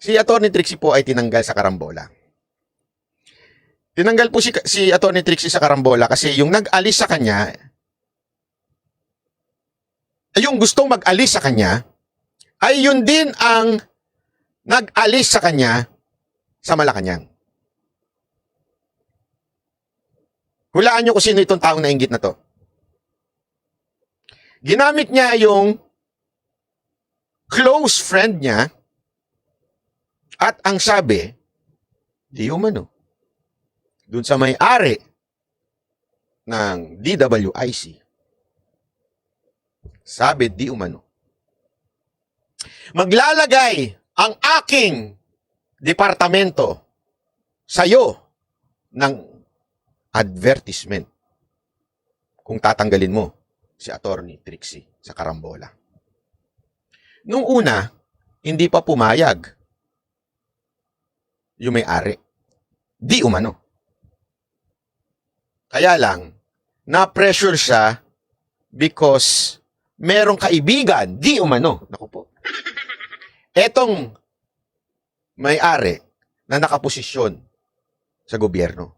Si Atty. Trixie po ay tinanggal sa karambola. Tinanggal po si Atty. Trixie sa karambola kasi yung nag-alis sa kanya, yung gustong mag-alis sa kanya, ay yun din ang nag-alis sa kanya sa Malacanang. Hulaan nyo kung sino itong taong nainggit na to. Ginamit niya yung close friend niya at ang sabi, di umano, dun sa may-ari ng DWIC, sabi di umano, maglalagay ang aking departamento sa'yo ng advertisement kung tatanggalin mo si Atty. Trixie sa karambola. Nung una, hindi pa pumayag yung may-ari. Di umano. Kaya lang, na-pressure siya because merong kaibigan, di umano. Naku po. Etong may-ari na nakaposisyon sa gobyerno.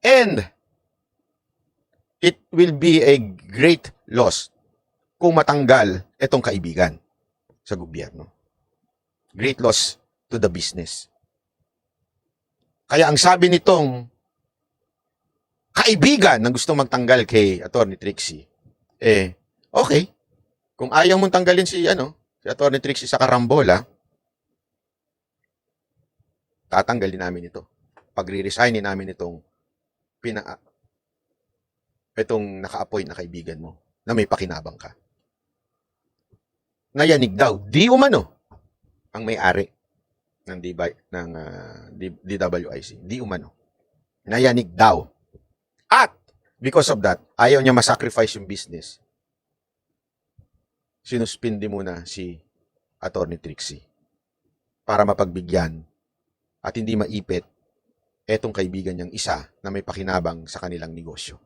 And it will be a great loss kung matanggal etong kaibigan sa gobyerno. Great loss to the business. Kaya ang sabi nitong kaibigan na gusto magtanggal kay Atty. Trixie, okay. Kung ayaw mong tanggalin si Atty. Trixie sa karambola, tatanggalin namin ito. Pagre-resignin namin itong naka-appoint na kaibigan mo na may pakinabang ka. Nayanig daw, di umano ang may-ari ng DWIC. Di umano. Nayanig daw. At because of that, ayaw niya masacrifice yung business. Sinuspindi muna si Atty. Trixie para mapagbigyan at hindi maipit etong kaibigan niyang isa na may pakinabang sa kanilang negosyo.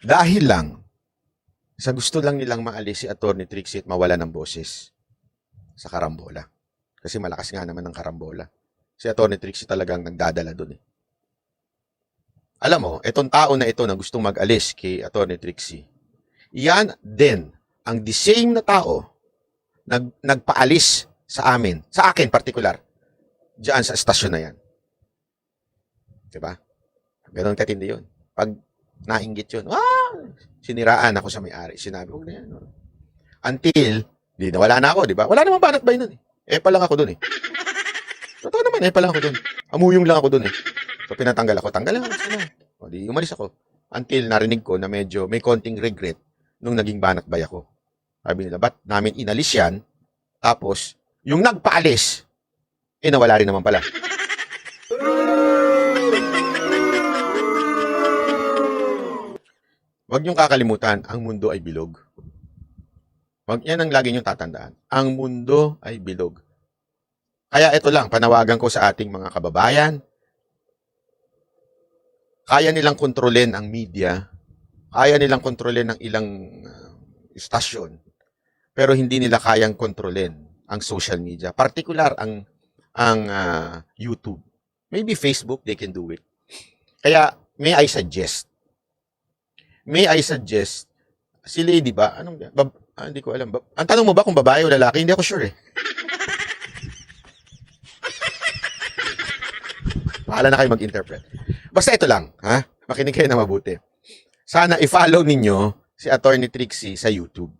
Dahil lang sa gusto lang nilang maalis si Atty. Trixie at mawala ng boses sa karambola. Kasi malakas nga naman ng karambola. Si Atty. Trixie talagang nagdadala dun eh. Alam mo, etong tao na ito na gustong mag-alis kay Atty. Trixie, yan din ang the same na tao nagpaalis sa amin, sa akin particular, diyan sa estasyon na yan. Diba? Ganon katindi yun. Pag nainggit yun, siniraan ako sa may-ari. Sinabi ko na yan. Until, wala na ako, diba? Wala namang banat bay nun eh. Pa lang ako dun eh. Totoo naman, pa lang ako dun. Amuyong lang ako dun eh. So, pinatanggal ako. Tanggal lang. O, di umalis ako. Until narinig ko na medyo may konting regret nung naging banat bay ako. Sabi nila, ba't namin inalis yan? Tapos, yung nagpaalis, nawala rin naman pala. Huwag niyong kakalimutan, ang mundo ay bilog. Yan ang lagi niyong tatandaan. Ang mundo ay bilog. Kaya ito lang, panawagan ko sa ating mga kababayan. Kaya nilang kontrolin ang media. Kaya nilang kontrolin ang ilang istasyon. Pero hindi nila kayang kontrolin ang social media. Particular ang YouTube. Maybe Facebook, they can do it. Kaya, may I suggest, si lady ba? Hindi ko alam. Ang tanong mo ba kung babae o lalaki? Hindi ako sure eh. Bahala na kayo mag-interpret. Basta ito lang, ha? Makinig kayo na mabuti. Sana i-follow ninyo si Atty. Trixie sa YouTube.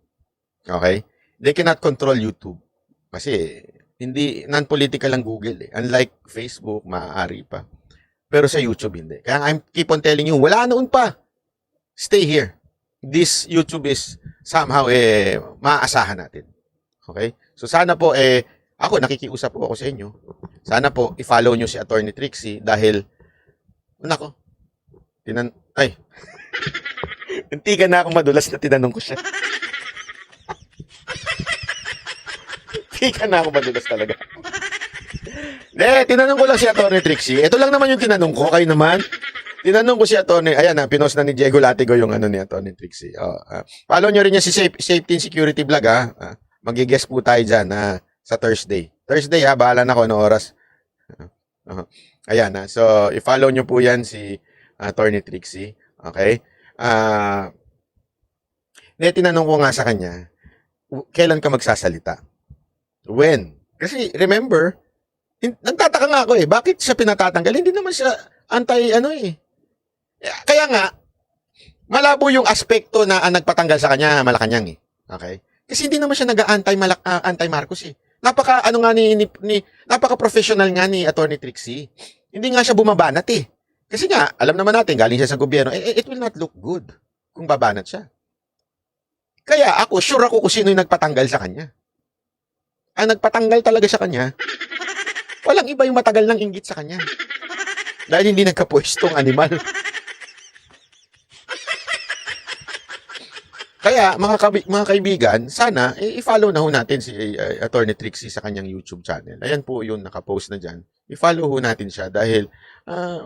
Okay? They cannot control YouTube. Kasi, hindi, non-political ang Google eh. Unlike Facebook, maaari pa. Pero sa YouTube, hindi. Kaya I keep on telling you, wala noon pa. Stay here. This YouTube is somehow maaasahan natin. Okay? So sana po ako nakikiusap po ako sa inyo. Sana po i-follow nyo si Atty. Trixie dahil nako. Hindi ka na akong madulas na tinanong ko siya. Hindi ka na ako madulas talaga. Tinanong ko lang si Atty. Trixie. Ito lang naman yung tinanong ko. Kayo naman. Tinanong ko si Atty. Ayan na, pinost na ni Diego Latigo yung ano ni Atty. Trixie. Follow nyo rin yung Safety and Security Vlog ha. Magigest po tayo dyan sa Thursday. Thursday ha, bahala na ko ano oras. Ayan ha. So, i-follow nyo po yan si Atty. Trixie. Okay? Tinanong ko nga sa kanya, kailan ka magsasalita? When? Kasi remember, nagtataka nga ako bakit siya pinatatanggal? Hindi naman siya Kaya nga, malabo yung aspekto na ang nagpatanggal sa kanya, Malacanang Okay? Kasi hindi naman siya anti-Marcos napaka-professional nga ni Atty. Trixie. Hindi nga siya bumabanat Kasi nga, alam naman natin, galing siya sa gobyerno, it will not look good kung babanat siya. Kaya sure ako kung sino yung nagpatanggal sa kanya. Ang nagpatanggal talaga sa kanya, walang iba yung matagal ng inggit sa kanya. Dahil hindi nagkapwestong animal. Kaya, mga kaibigan, sana, i-follow na ho natin si Atty. Trixie sa kanyang YouTube channel. Ayan po yun, nakapost na dyan. I-follow ho natin siya dahil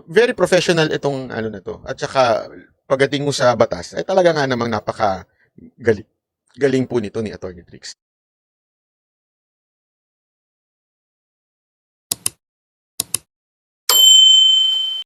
very professional itong na to. At saka, pagdating mo sa batas, ay talaga nga namang galing po nito ni Atty. Trixie.